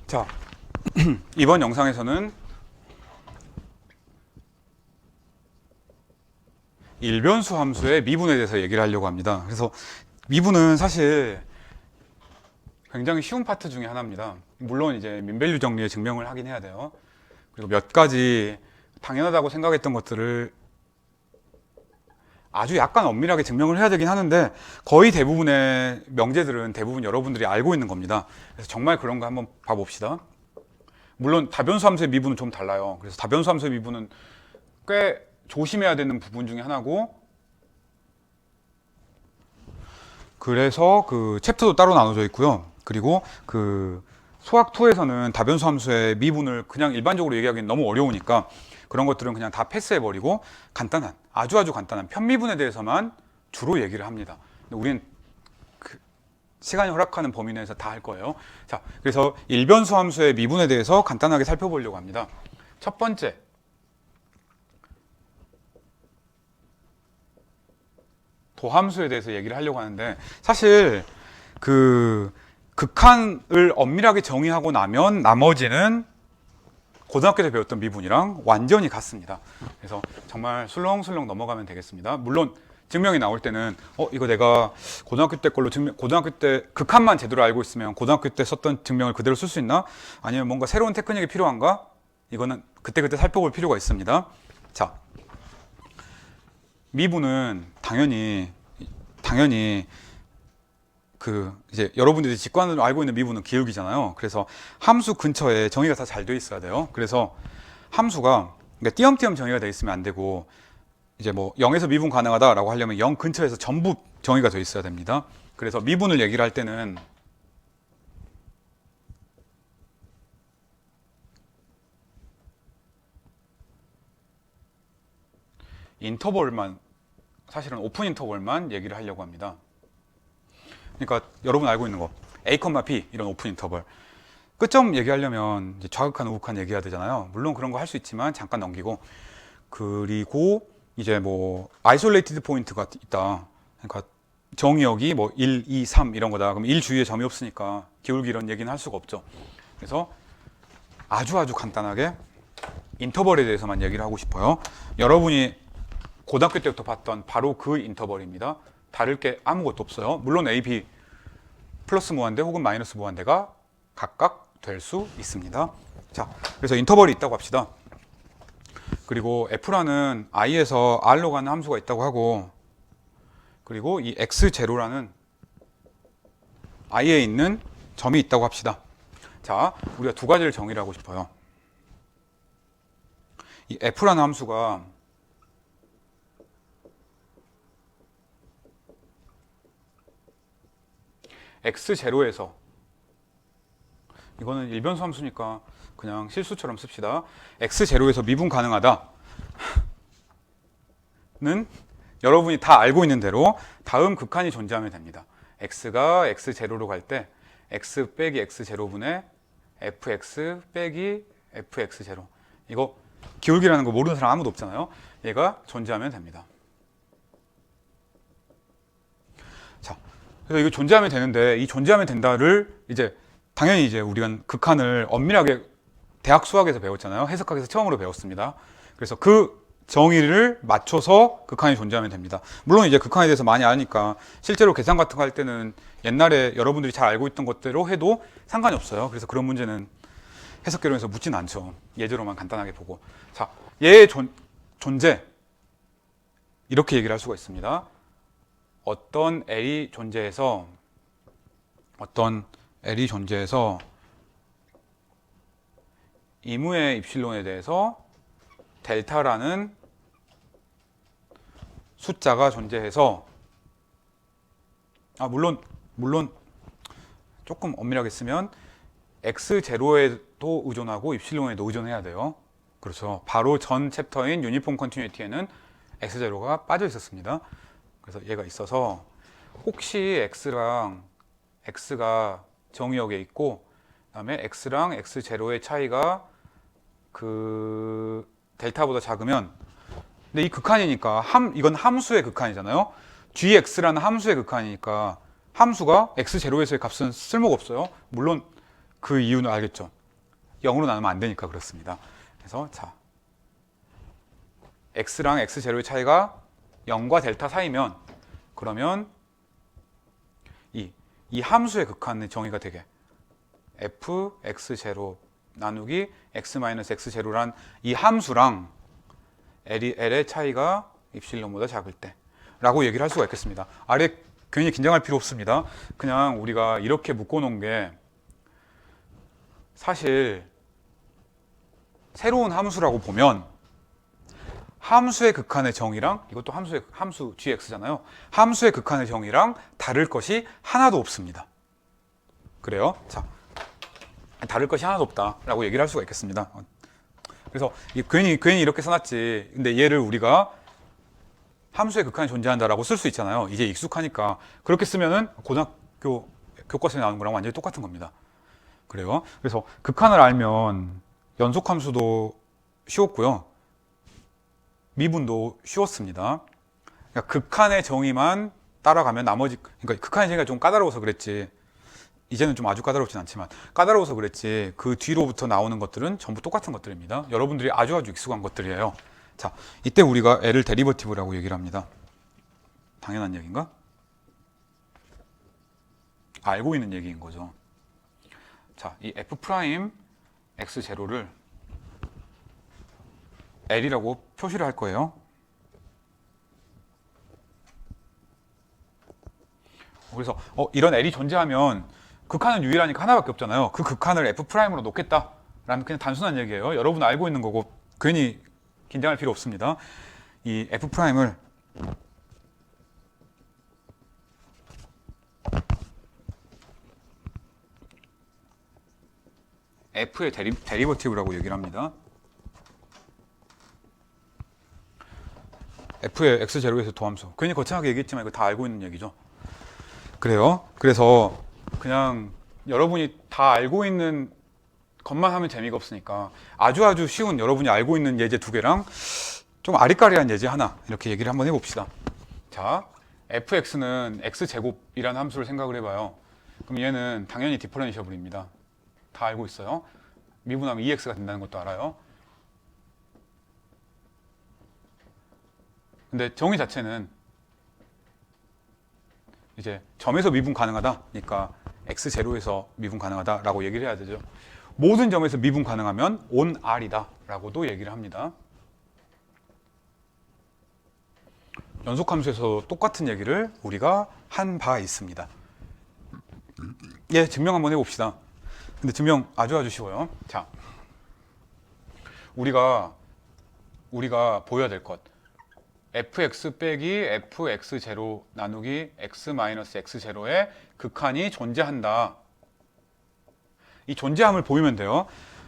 자, 이번 영상에서는 일변수 함수의 미분에 대해서 얘기를 하려고 합니다. 그래서 미분은 사실 굉장히 쉬운 파트 중에 하나입니다. 물론 이제 민밸류 정리에 증명을 하긴 해야 돼요. 그리고 몇 가지 당연하다고 생각했던 것들을 아주 약간 엄밀하게 증명을 해야 되긴 하는데 거의 대부분의 명제들은 대부분 여러분들이 알고 있는 겁니다. 그래서 정말 그런 거 한번 봐봅시다. 물론 다변수 함수의 미분은 좀 달라요. 그래서 다변수 함수의 미분은 꽤 조심해야 되는 부분 중에 하나고, 그래서 그 챕터도 따로 나눠져 있고요. 그리고 그 소학2에서는 다변수 함수의 미분을 그냥 일반적으로 얘기하기는 너무 어려우니까 그런 것들은 그냥 다 패스해버리고 간단한, 아주 간단한 편미분에 대해서만 주로 얘기를 합니다. 근데 우리는 그 시간이 허락하는 범위 내에서 다 할 거예요. 자, 그래서 일변수 함수의 미분에 대해서 간단하게 살펴보려고 합니다. 첫 번째, 도함수에 대해서 얘기를 하려고 하는데, 사실 그 극한을 엄밀하게 정의하고 나면 나머지는 고등학교 때 배웠던 미분이랑 완전히 같습니다. 그래서 정말 술렁술렁 넘어가면 되겠습니다. 물론 증명이 나올 때는 이거 내가 고등학교 때 걸로 고등학교 때 극한만 제대로 알고 있으면 고등학교 때 썼던 증명을 그대로 쓸 수 있나? 아니면 뭔가 새로운 테크닉이 필요한가? 이거는 그때그때 살펴볼 필요가 있습니다. 자, 미분은 당연히 그 이제 여러분들이 직관으로 알고 있는 미분은 기울기잖아요. 그래서 함수 근처에 정의가 다 잘 돼 있어야 돼요. 그래서 함수가 그러니까 띄엄띄엄 정의가 돼 있으면 안 되고, 이제 뭐 0에서 미분 가능하다라고 하려면 0 근처에서 전부 정의가 돼 있어야 됩니다. 그래서 미분을 얘기를 할 때는 인터벌만, 사실은 오픈 인터벌만 얘기를 하려고 합니다. 그러니까 여러분 알고 있는 거 A, B 이런 오픈 인터벌, 끝점 얘기하려면 이제 좌극한 우극한 얘기해야 되잖아요. 물론 그런 거 할 수 있지만 잠깐 넘기고, 그리고 이제 뭐 아이솔레이티드 포인트가 있다. 그러니까 정의역이 뭐 1, 2, 3 이런 거다. 그럼 1 주위에 점이 없으니까 기울기 이런 얘기는 할 수가 없죠. 그래서 아주 간단하게 인터벌에 대해서만 얘기를 하고 싶어요. 여러분이 고등학교 때부터 봤던 바로 그 인터벌입니다. 다를 게 아무것도 없어요. 물론 A, B 플러스 무한대 혹은 마이너스 무한대가 각각 될 수 있습니다. 자, 그래서 인터벌이 있다고 합시다. 그리고 F라는 I에서 R로 가는 함수가 있다고 하고, 그리고 이 X0라는 I에 있는 점이 있다고 합시다. 자, 우리가 두 가지를 정의를 하고 싶어요. 이 F라는 함수가 X0에서, 이거는 일변수 함수니까 그냥 실수처럼 씁시다. X0에서 미분 가능하다 는 여러분이 다 알고 있는 대로 다음 극한이 존재하면 됩니다. X가 X0로 갈 때 X 빼기 X0분의 Fx 빼기 Fx0, 이거 기울기라는 거 모르는 사람 아무도 없잖아요. 얘가 존재하면 됩니다. 자, 그래서 이거 존재하면 되는데, 이 존재하면 된다를 이제 당연히 이제 우리가 극한을 엄밀하게 대학 수학에서 배웠잖아요. 해석학에서 처음으로 배웠습니다. 그래서 그 정의를 맞춰서 극한이 존재하면 됩니다. 물론 이제 극한에 대해서 많이 아니까 실제로 계산 같은 거 할 때는 옛날에 여러분들이 잘 알고 있던 것대로 해도 상관이 없어요. 그래서 그런 문제는 해석개론에서 묻지는 않죠. 예제로만 간단하게 보고. 자, 얘의 존재, 이렇게 얘기를 할 수가 있습니다. 어떤 L이 존재해서 이무의 입실론에 대해서 델타라는 숫자가 존재해서, 물론 조금 엄밀하게 쓰면 X0에도 의존하고 입실론에도 의존해야 돼요. 그렇죠. 바로 전 챕터인 유니폼 컨티뉴이티에는 X0가 빠져 있었습니다. 그래서 얘가 있어서 혹시 X가 정의역에 있고, 그다음에 X랑 X0의 차이가 그 델타보다 작으면, 근데 이 극한이니까 이건 함수의 극한이잖아요. gx라는 함수의 극한이니까 함수가 x0에서의 값은 쓸모가 없어요. 물론 그 이유는 알겠죠. 0으로 나누면 안 되니까 그렇습니다. 그래서 자, x랑 x0의 차이가 0과 델타 사이면 그러면 이 함수의 극한의 정의가 되게 f x0 나누기 x-x0란 이 함수랑 L의 차이가 입실론보다 작을 때 라고 얘기를 할 수가 있겠습니다. 아래 괜히 긴장할 필요 없습니다. 그냥 우리가 이렇게 묶어놓은 게 사실 새로운 함수라고 보면 함수의 극한의 정의랑 이것도 함수 gx잖아요. 함수의 극한의 정의랑 다를 것이 하나도 없습니다. 그래요? 자, 다를 것이 하나도 없다라고 얘기를 할 수가 있겠습니다. 그래서 괜히 이렇게 써놨지. 근데 얘를 우리가 함수의 극한이 존재한다라고 쓸 수 있잖아요. 이제 익숙하니까 그렇게 쓰면은 고등학교 교과서에 나오는 거랑 완전히 똑같은 겁니다. 그래요. 그래서 극한을 알면 연속함수도 쉬웠고요. 미분도 쉬웠습니다. 그러니까 극한의 정의만 따라가면 나머지, 그러니까 극한의 정의가 좀 까다로워서 그랬지. 이제는 좀 아주 까다롭진 않지만 까다로워서 그랬지. 그 뒤로부터 나오는 것들은 전부 똑같은 것들입니다. 여러분들이 아주 익숙한 것들이에요. 자, 이때 우리가 L을 데리버티브라고 얘기를 합니다. 당연한 얘기인가? 알고 있는 얘기인 거죠. 자, 이 f 프라임 x0를 L이라고 표시를 할 거예요. 그래서 이런 L이 존재하면 극한은 유일하니까 하나밖에 없잖아요. 그 극한을 f 프라임으로 놓겠다라는 그냥 단순한 얘기예요. 여러분 알고 있는 거고 괜히 긴장할 필요 없습니다. 이 f 프라임을 f의 데리버티브라고 얘기를 합니다. f의 x0에서 도함수. 괜히 거창하게 얘기했지만 이거 다 알고 있는 얘기죠. 그래요. 그래서 그냥 여러분이 다 알고 있는 것만 하면 재미가 없으니까 아주 쉬운 여러분이 알고 있는 예제 두 개랑 좀 아리까리한 예제 하나 이렇게 얘기를 한번 해봅시다. 자, fx는 x제곱이라는 함수를 생각을 해봐요. 그럼 얘는 당연히 디퍼런시어블입니다. 다 알고 있어요. 미분하면 2x가 된다는 것도 알아요. 근데 정의 자체는 이제 점에서 미분 가능하다. 그러니까 x0에서 미분 가능하다라고 얘기를 해야 되죠. 모든 점에서 미분 가능하면 on R이다 라고도 얘기를 합니다. 연속함수에서 똑같은 얘기를 우리가 한 바 있습니다. 예, 증명 한번 해봅시다. 근데 증명 아주 쉬워요. 자, 우리가 보여야 될 것. fx 빼기 fx0 나누기 x-x0의 극한이 존재한다. 이 존재함을 보이면 돼요.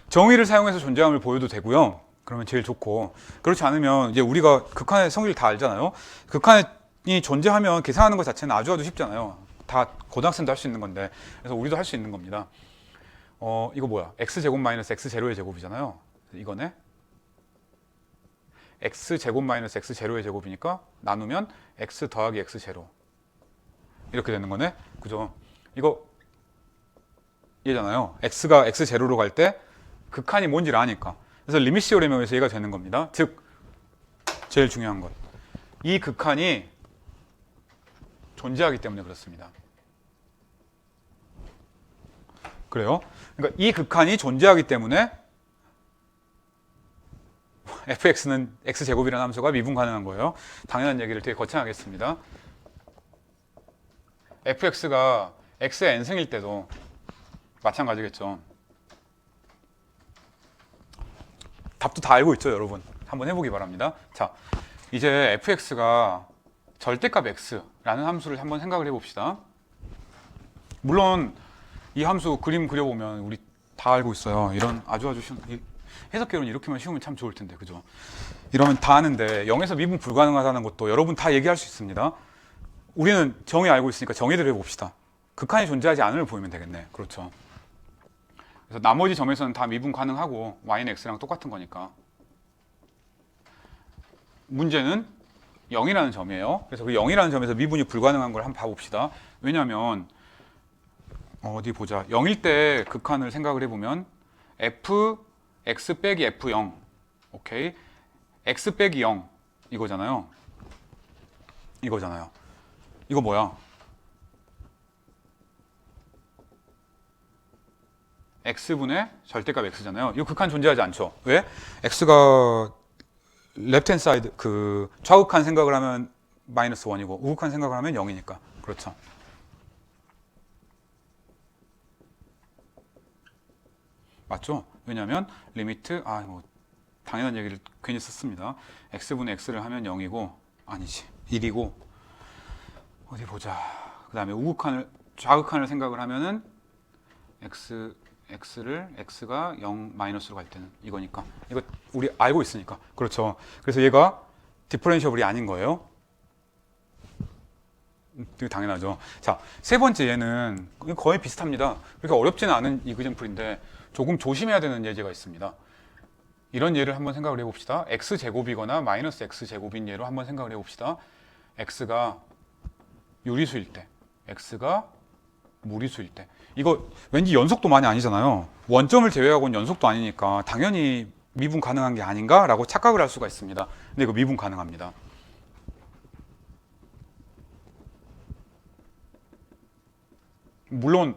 정의를 사용해서 존재함을 보여도 되고요. 그러면 제일 좋고, 그렇지 않으면 이제 우리가 극한의 성질을 다 알잖아요. 극한이 존재하면 계산하는 것 자체는 아주 쉽잖아요. 다 고등학생도 할 수 있는 건데, 그래서 우리도 할 수 있는 겁니다. 이거 뭐야? x제곱 마이너스 x0의 제곱이잖아요. 이거네. x제곱 마이너스 x0의 제곱이니까 나누면 x 더하기 x0 이렇게 되는 거네. 그죠? 이거 얘잖아요. x가 x0로 갈 때 극한이 뭔지를 아니까. 그래서 리미트 시오렘에 의해서 얘가 되는 겁니다. 즉 제일 중요한 것. 이 극한이 존재하기 때문에 그렇습니다. 그래요? 그러니까 이 극한이 존재하기 때문에 fx는 x제곱이라는 함수가 미분 가능한 거예요. 당연한 얘기를 되게 거창하게 했습니다. fx가 x의 n승일 때도 마찬가지겠죠. 답도 다 알고 있죠, 여러분. 한번 해보기 바랍니다. 자, 이제 fx가 절대값 x라는 함수를 한번 생각을 해봅시다. 물론 이 함수 그림 그려보면 우리 다 알고 있어요. 이런 아주 쉬운 해석개론 이렇게만 쉬우면 참 좋을 텐데, 그죠? 이러면 다 아는데 0에서 미분 불가능하다는 것도 여러분 다 얘기할 수 있습니다. 우리는 정의 알고 있으니까 정의대로 해봅시다. 극한이 존재하지 않음을 보이면 되겠네. 그렇죠? 그래서 나머지 점에서는 다 미분 가능하고 y는 x랑 똑같은 거니까. 문제는 0이라는 점이에요. 그래서 그 0이라는 점에서 미분이 불가능한 걸 한번 봐봅시다. 왜냐하면 어디 보자. 0일 때 극한을 생각을 해보면 x 빼기 f0. 오케이. x 빼기 0 이거잖아요. 이거 뭐야? x분의 절대값 x잖아요. 이 극한 존재하지 않죠. 왜? x가 랩트 핸드 사이드 그 좌극한 생각을 하면 마이너스 1이고 우극한 생각을 하면 0이니까. 그렇죠. 맞죠? 왜냐하면 리미트 뭐 당연한 얘기를 괜히 썼습니다. x분의 x를 하면 0이고 아니지 1이고 어디 보자. 그 다음에 좌극한을 생각을 하면은 x가 0 마이너스로 갈 때는 이거니까 이거 우리 알고 있으니까 그렇죠. 그래서 얘가 디퍼런셔블이 아닌 거예요. 되게 당연하죠. 자, 세 번째 얘는 거의 비슷합니다. 그러니까 어렵지는 않은 이그젠플인데 조금 조심해야 되는 예제가 있습니다. 이런 예를 한번 생각을 해봅시다. x제곱이거나 마이너스 x제곱인 예로 한번 생각을 해봅시다. x가 유리수일 때, x가 무리수일 때. 이거 왠지 연속도 많이 아니잖아요. 원점을 제외하고는 연속도 아니니까 당연히 미분 가능한 게 아닌가? 라고 착각을 할 수가 있습니다. 근데 이거 미분 가능합니다. 물론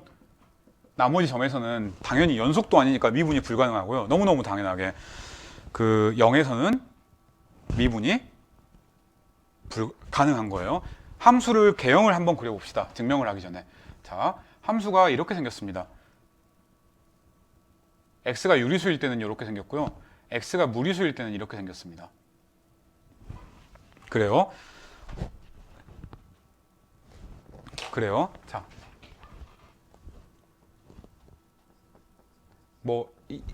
나머지 점에서는 당연히 연속도 아니니까 미분이 불가능하고요. 너무너무 당연하게 그 0에서는 미분이 가능한 거예요. 함수를 개형을 한번 그려봅시다. 증명을 하기 전에. 자, 함수가 이렇게 생겼습니다. x가 유리수일 때는 이렇게 생겼고요. x가 무리수일 때는 이렇게 생겼습니다. 그래요. 자,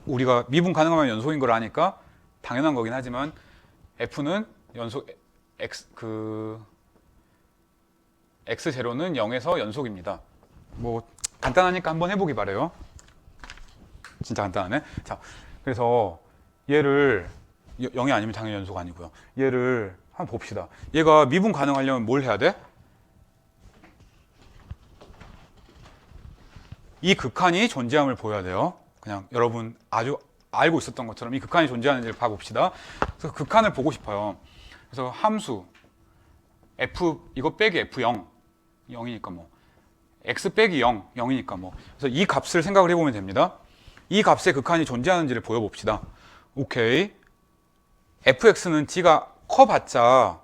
우리가 미분 가능하면 연속인 걸 아니까 당연한 거긴 하지만 f는 연속 x0는 0에서 연속입니다. 간단하니까 한번 해보기 바래요. 진짜 간단하네. 자, 그래서 얘를 0이 아니면 당연히 연속 아니고요. 얘를 한번 봅시다. 얘가 미분 가능하려면 뭘 해야 돼? 이 극한이 존재함을 보여야 돼요. 그냥 여러분 아주 알고 있었던 것처럼 이 극한이 존재하는지를 봐봅시다. 그래서 극한을 보고 싶어요. 그래서 함수 f 이거 빼기 f0 0이니까 x 빼기 0 0이니까 그래서 이 값을 생각을 해보면 됩니다. 이 값의 극한이 존재하는지를 보여봅시다. 오케이. fx는 g가 커봤자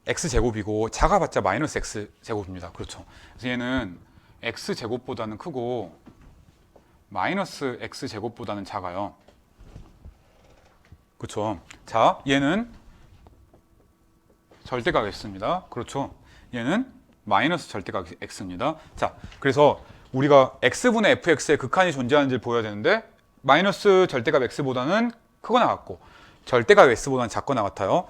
x제곱이고 작아봤자 마이너스 x제곱입니다. 그렇죠. 그래서 얘는 x제곱보다는 크고 마이너스 x제곱보다는 작아요. 그렇죠. 자, 얘는 절대값 x입니다. 그렇죠. 얘는 마이너스 절대값 x입니다. 자, 그래서 우리가 x분의 fx의 극한이 존재하는지를 보여야 되는데 마이너스 절대값 x보다는 크거나 같고 절대값 x보다는 작거나 같아요.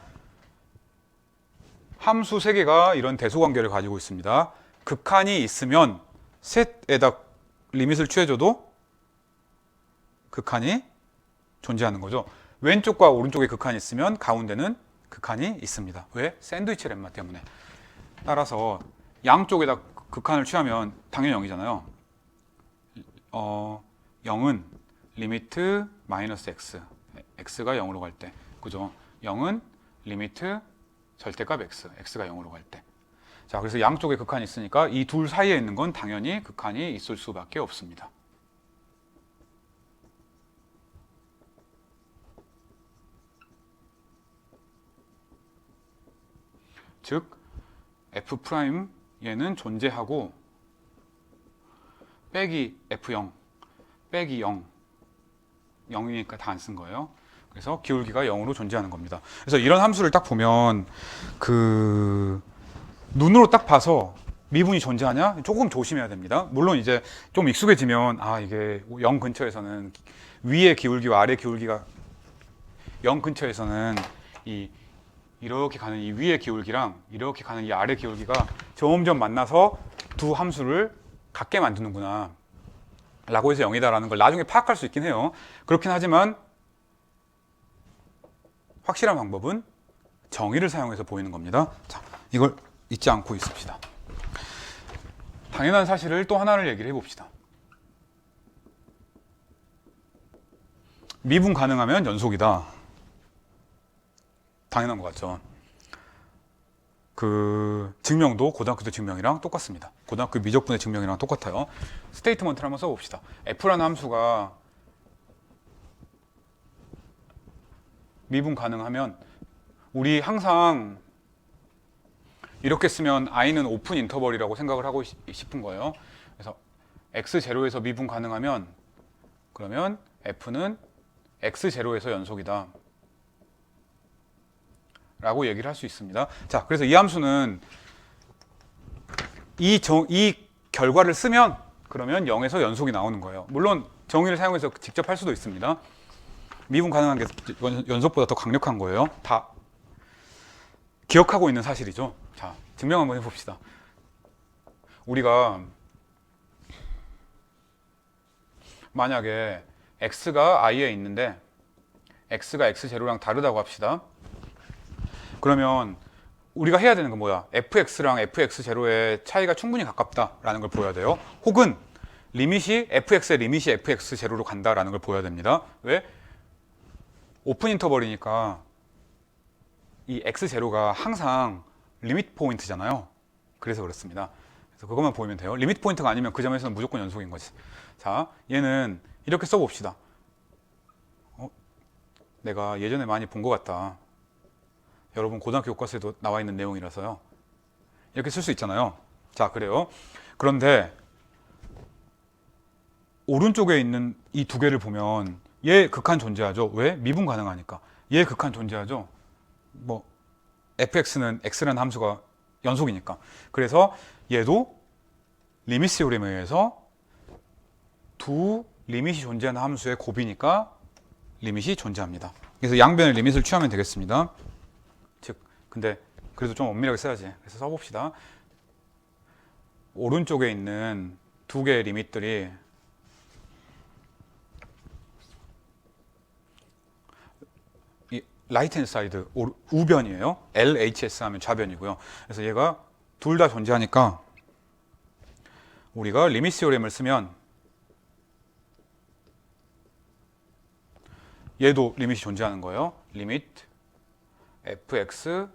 함수 3개가 이런 대소관계를 가지고 있습니다. 극한이 있으면 셋에다 리밋을 취해줘도 극한이 존재하는 거죠. 왼쪽과 오른쪽에 극한이 있으면 가운데는 극한이 있습니다. 왜? 샌드위치 렘마 때문에. 따라서 양쪽에다 극한을 취하면 당연히 0이잖아요. 0은 리미트 마이너스 x, x가 0으로 갈 때, 그죠? 0은 리미트 절대값 x, x가 0으로 갈 때. 자, 그래서 양쪽에 극한이 있으니까 이 둘 사이에 있는 건 당연히 극한이 있을 수밖에 없습니다. 즉 f' 얘는 존재하고 빼기 f0 빼기 0 0이니까 다 안 쓴 거예요. 그래서 기울기가 0으로 존재하는 겁니다. 그래서 이런 함수를 딱 보면 눈으로 딱 봐서 미분이 존재하냐? 조금 조심해야 됩니다. 물론 이제 좀 익숙해지면 이게 0 근처에서는 위의 기울기와 아래 기울기가 0 근처에서는 이렇게 가는 이 위의 기울기랑 이렇게 가는 이 아래 기울기가 점점 만나서 두 함수를 같게 만드는구나 라고 해서 0이다라는 걸 나중에 파악할 수 있긴 해요. 그렇긴 하지만 확실한 방법은 정의를 사용해서 보이는 겁니다. 자, 이걸 잊지 않고 있읍시다. 당연한 사실을 또 하나를 얘기를 해봅시다. 미분 가능하면 연속이다. 당연한 것 같죠. 그 증명도 고등학교 때 증명이랑 똑같습니다. 고등학교 미적분의 증명이랑 똑같아요. 스테이트먼트를 한번 써봅시다. f라는 함수가 미분 가능하면 우리 항상 이렇게 쓰면 i는 오픈 인터벌이라고 생각을 하고 싶은 거예요. 그래서 x0에서 미분 가능하면 그러면 f는 x0에서 연속이다 라고 얘기를 할 수 있습니다. 자, 그래서 이 함수는 이 결과를 쓰면 그러면 0에서 연속이 나오는 거예요. 물론 정의를 사용해서 직접 할 수도 있습니다. 미분 가능한 게 연속보다 더 강력한 거예요. 다 기억하고 있는 사실이죠. 자, 증명 한번 해봅시다. 우리가 만약에 x가 i에 있는데 x가 x0랑 다르다고 합시다. 그러면 우리가 해야 되는 건 뭐야? fx랑 fx0의 차이가 충분히 가깝다라는 걸 보여야 돼요. 혹은 리밋이 fx의 리밋이 fx0로 간다라는 걸 보여야 됩니다. 왜? 오픈 인터벌이니까 이 x0가 항상 리밋 포인트잖아요. 그래서 그렇습니다. 그래서 그것만 보이면 돼요. 리밋 포인트가 아니면 그 점에서는 무조건 연속인 거지. 자, 얘는 이렇게 써봅시다. 내가 예전에 많이 본 것 같다. 여러분 고등학교 교과서에도 나와 있는 내용이라서요. 이렇게 쓸 수 있잖아요. 자, 그래요. 그런데 오른쪽에 있는 이 두 개를 보면 얘 극한 존재하죠. 왜? 미분 가능하니까. 얘 극한 존재하죠. 뭐 fx는 x라는 함수가 연속이니까. 그래서 얘도 리밋 시오렘에 의해서 두 리밋이 존재하는 함수의 곱이니까 리밋이 존재합니다. 그래서 양변의 리밋을 취하면 되겠습니다. 즉, 근데 그래도 좀 엄밀하게 써야지. 그래서 써봅시다. 오른쪽에 있는 두 개의 리밋들이 이 라이트 핸드 사이드 우변이에요. LHS 하면 좌변이고요. 그래서 얘가 둘 다 존재하니까 우리가 리밋 시오렘을 쓰면 얘도 리밋이 존재하는 거예요. 리밋 fx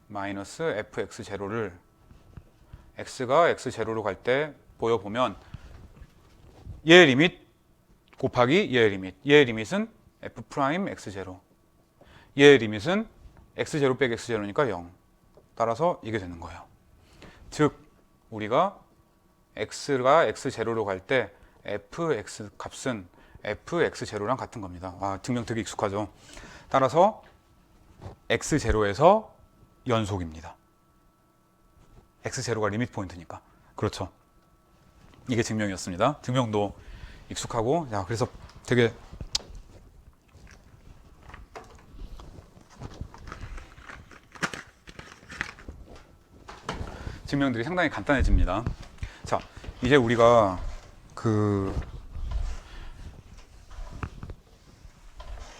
마이너스 fx0를 x가 x0로 갈 때 보여보면 얘 리밋 곱하기 얘 리밋. 얘 리밋은 f 프라임 x0. 얘 리밋은 x0 빼기 x0니까 0. 따라서 이게 되는 거예요. 즉 우리가 x가 x0로 갈 때 fx 값은 fx0랑 같은 겁니다. 아, 증명 되게 익숙하죠. 따라서 x0에서 연속입니다. x0가 리밋 포인트니까. 그렇죠. 이게 증명이었습니다. 증명도 익숙하고, 야, 그래서 되게 증명들이 상당히 간단해집니다. 자, 이제 우리가 그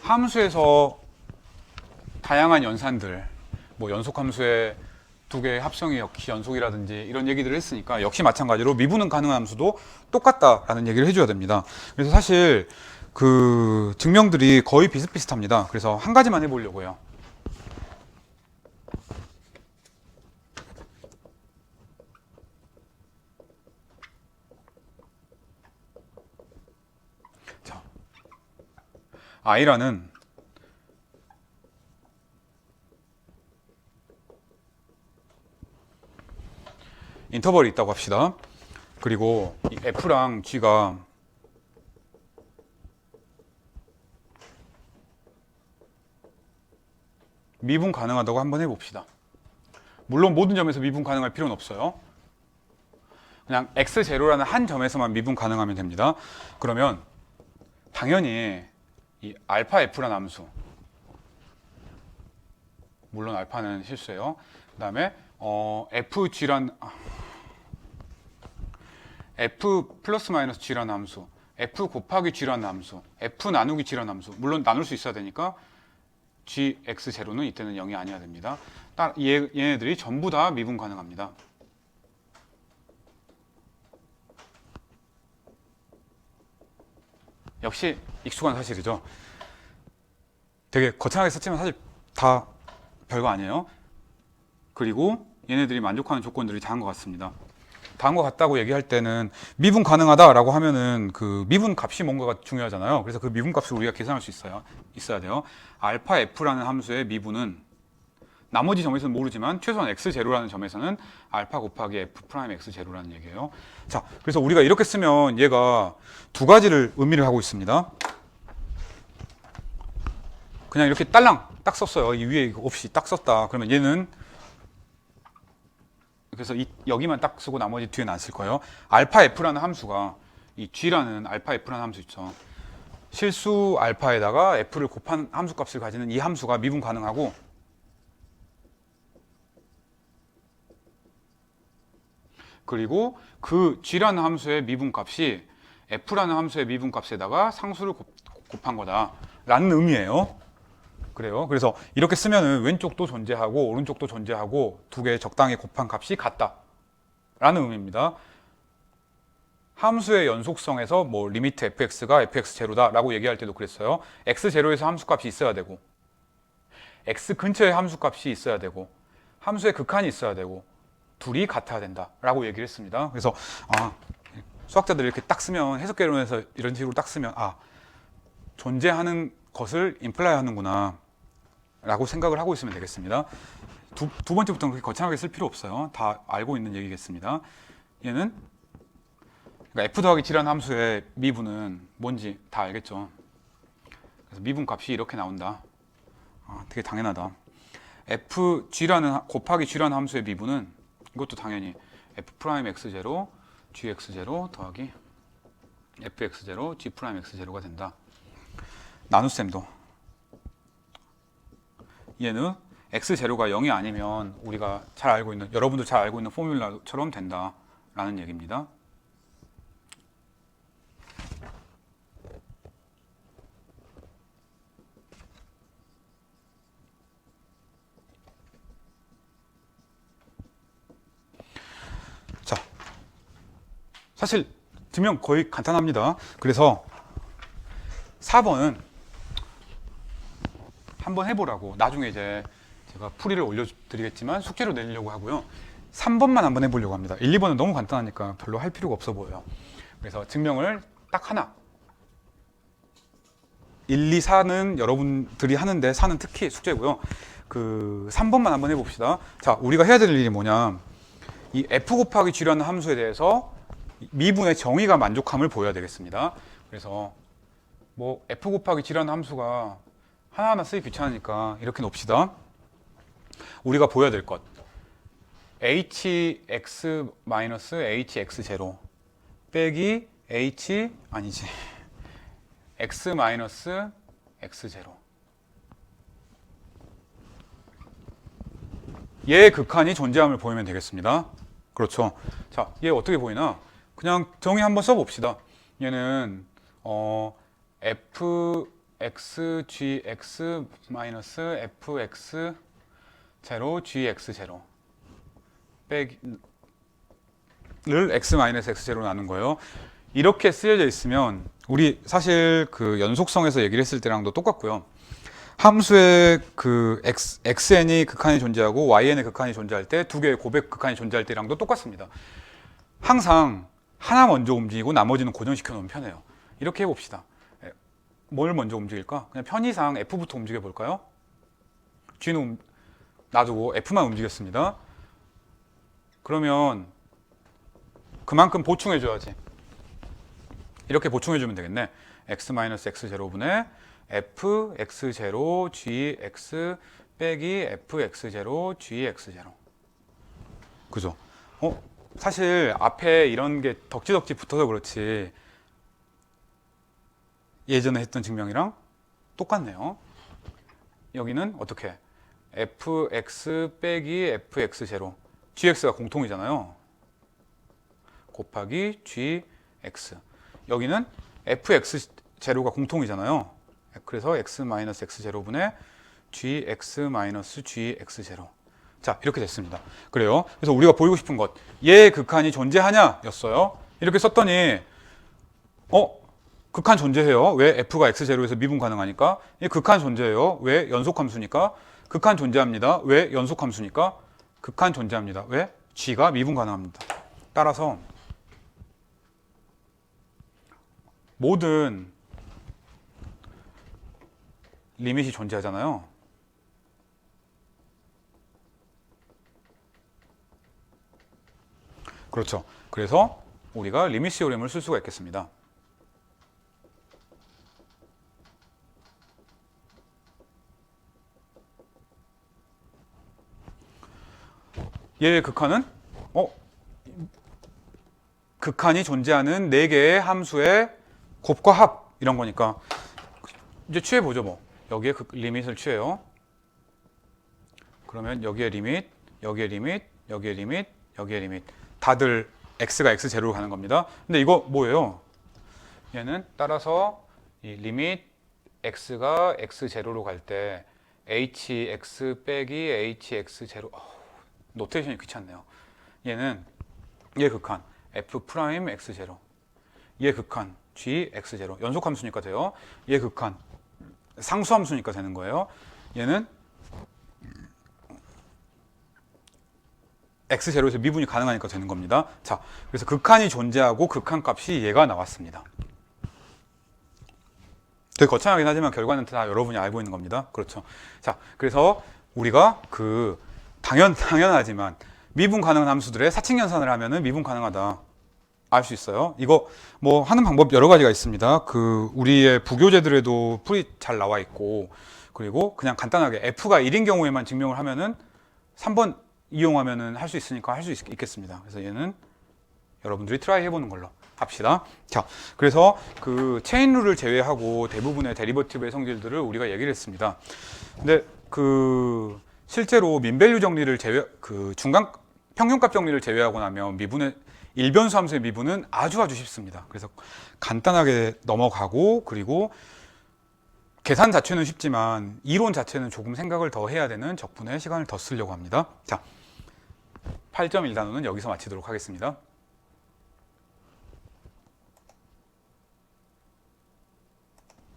함수에서 다양한 연산들, 뭐 연속함수의 두 개의 합성이 역시 연속이라든지 이런 얘기들을 했으니까 역시 마찬가지로 미분은 가능한 함수도 똑같다라는 얘기를 해줘야 됩니다. 그래서 사실 그 증명들이 거의 비슷비슷합니다. 그래서 한 가지만 해보려고 해요. 자, i라는 인터벌이 있다고 합시다. 그리고 이 f랑 g가 미분 가능하다고 한번 해봅시다. 물론 모든 점에서 미분 가능할 필요는 없어요. 그냥 x0라는 한 점에서만 미분 가능하면 됩니다. 그러면 당연히 이 알파 f라는 함수, 물론 알파는 실수예요. 그 다음에 fg란 f 플러스 마이너스 g라는 함수, f 곱하기 g라는 함수, f 나누기 g라는 함수, 물론 나눌 수 있어야 되니까 gx0는 이때는 0이 아니어야 됩니다. 얘네들이 전부 다 미분 가능합니다. 역시 익숙한 사실이죠. 되게 거창하게 썼지만 사실 다 별거 아니에요. 그리고 얘네들이 만족하는 조건들이 다한 것 같습니다. 다한 것 같다고 얘기할 때는 미분 가능하다라고 하면은 그 미분 값이 뭔가가 중요하잖아요. 그래서 그 미분 값을 우리가 계산할 수 있어야 돼요. 알파 f라는 함수의 미분은 나머지 점에서는 모르지만 최소한 x0라는 점에서는 알파 곱하기 f 프라임 x0라는 얘기예요. 자, 그래서 우리가 이렇게 쓰면 얘가 두 가지를 의미를 하고 있습니다. 그냥 이렇게 딸랑 딱 썼어요. 이 위에 없이 딱 썼다. 그러면 얘는 그래서 여기만 딱 쓰고 나머지 뒤에는 안 쓸 거예요. 알파 f라는 함수가 이 g라는 알파 f라는 함수 있죠. 실수 알파에다가 f를 곱한 함수 값을 가지는 이 함수가 미분 가능하고 그리고 그 g라는 함수의 미분 값이 f라는 함수의 미분 값에다가 상수를 곱한 거다라는 의미예요. 그래요. 그래서 이렇게 쓰면은 왼쪽도 존재하고 오른쪽도 존재하고 두 개 적당히 곱한 값이 같다라는 의미입니다. 함수의 연속성에서 뭐 리미트 fx가 fx0다라고 얘기할 때도 그랬어요. x0에서 함수값이 있어야 되고 x 근처에 함수값이 있어야 되고 함수의 극한이 있어야 되고 둘이 같아야 된다라고 얘기를 했습니다. 그래서 수학자들이 이렇게 딱 쓰면 해석개론에서 이런 식으로 딱 쓰면 존재하는 것을 임플라이 하는구나 라고 생각을 하고 있으면 되겠습니다. 두 번째부터는 그렇게 거창하게 쓸 필요 없어요. 다 알고 있는 얘기겠습니다. 얘는 그러니까 f 더하기 g라는 함수의 미분은 뭔지 다 알겠죠. 그래서 미분 값이 이렇게 나온다. 되게 당연하다. 곱하기 g라는 함수의 미분은 이것도 당연히 f 프라임 x0 gx0 더하기 fx0 g 프라임 x0가 된다. 나눗셈도 얘는 x0가 0이 아니면 우리가 잘 알고 있는 여러분도 잘 알고 있는 포뮬라처럼 된다라는 얘기입니다. 자, 사실 증명 거의 간단합니다. 그래서 4번은 한번 해보라고 나중에 이제 제가 풀이를 올려드리겠지만 숙제로 내려고 하고요. 3번만 한번 해보려고 합니다. 1, 2번은 너무 간단하니까 별로 할 필요가 없어 보여요. 그래서 증명을 딱 하나 1, 2, 4는 여러분들이 하는데 4는 특히 숙제고요. 그 3번만 한번 해봅시다. 자, 우리가 해야 될 일이 뭐냐, 이 f 곱하기 g라는 함수에 대해서 미분의 정의가 만족함을 보여야 되겠습니다. 그래서 뭐 f 곱하기 g라는 함수가 하나하나 쓰기 귀찮으니까 이렇게 놓읍시다. 우리가 보여야 될 것 hx-hx0 빼기 x-x0 얘의 극한이 존재함을 보이면 되겠습니다. 그렇죠. 자, 얘 어떻게 보이나? 그냥 정의 한번 써봅시다. 얘는 fxgx fx0 gx0 빼기를 x-x0로 나눈 거예요. 이렇게 쓰여져 있으면 우리 사실 그 연속성에서 얘기를 했을 때랑도 똑같고요. 함수의 그 xn이 극한이 존재하고 yn의 극한이 존재할 때 두 개의 고백 극한이 존재할 때랑도 똑같습니다. 항상 하나 먼저 움직이고 나머지는 고정시켜 놓으면 편해요. 이렇게 해봅시다. 뭘 먼저 움직일까? 그냥 편의상 f부터 움직여 볼까요? g는 놔두고 f만 움직였습니다. 그러면 그만큼 보충해 줘야지. 이렇게 보충해 주면 되겠네. x-x0분의 fx0 gx 빼기 fx0 gx0. 그죠? 사실 앞에 이런 게 덕지덕지 붙어서 그렇지 예전에 했던 증명이랑 똑같네요. 여기는 어떻게? fx 빼기 fx0 gx가 공통이잖아요. 곱하기 gx. 여기는 fx0가 공통이잖아요. 그래서 x-x0분의 gx-gx0. 자, 이렇게 됐습니다. 그래요. 그래서 우리가 보이고 싶은 것, 얘의 극한이 존재하냐 였어요. 이렇게 썼더니 극한 존재해요. 왜? f가 x0에서 미분 가능하니까. 이 극한 존재해요. 왜? 연속함수니까. 극한 존재합니다. 왜? 연속함수니까. 극한 존재합니다. 왜? g가 미분 가능합니다. 따라서 모든 리밋이 존재하잖아요. 그렇죠. 그래서 우리가 리밋 시오렘을 쓸 수가 있겠습니다. 얘의 극한은 극한이 존재하는 4개의 함수의 곱과 합 이런 거니까 이제 취해보죠. 뭐 여기에 리밋을 취해요. 그러면 여기에 리밋, 여기에 리밋, 여기에 리밋, 여기에 리밋 다들 x가 x0로 가는 겁니다. 근데 이거 뭐예요? 얘는 따라서 이 리밋 x가 x0로 갈 때 hx 빼기 hx0 노테이션이 귀찮네요. 얘는 얘 극한 f 프라임 x0 얘 극한 g x0 연속함수니까 돼요. 얘 극한 상수함수니까 되는 거예요. 얘는 x0에서 미분이 가능하니까 되는 겁니다. 자, 그래서 극한이 존재하고 극한 값이 얘가 나왔습니다. 되게 거창하긴 하지만 결과는 다 여러분이 알고 있는 겁니다. 그렇죠. 자, 그래서 우리가 당연하지만 미분 가능한 함수들의 사칙 연산을 하면은 미분 가능하다 알 수 있어요. 이거 뭐 하는 방법 여러 가지가 있습니다. 우리의 부교재들에도 풀이 잘 나와 있고, 그리고 그냥 간단하게 f가 1인 경우에만 증명을 하면은 3번 이용하면은 할 수 있으니까 할 수 있겠습니다. 그래서 얘는 여러분들이 트라이 해보는 걸로 합시다. 자, 그래서 체인 룰을 제외하고 대부분의 데리버티브의 성질들을 우리가 얘기를 했습니다. 근데 실제로 민밸류 정리를 중간 평균값 정리를 제외하고 나면 미분의 일변수 함수의 미분은 아주 쉽습니다. 그래서 간단하게 넘어가고, 그리고 계산 자체는 쉽지만 이론 자체는 조금 생각을 더 해야 되는 적분의 시간을 더 쓰려고 합니다. 자, 8.1단원은 여기서 마치도록 하겠습니다.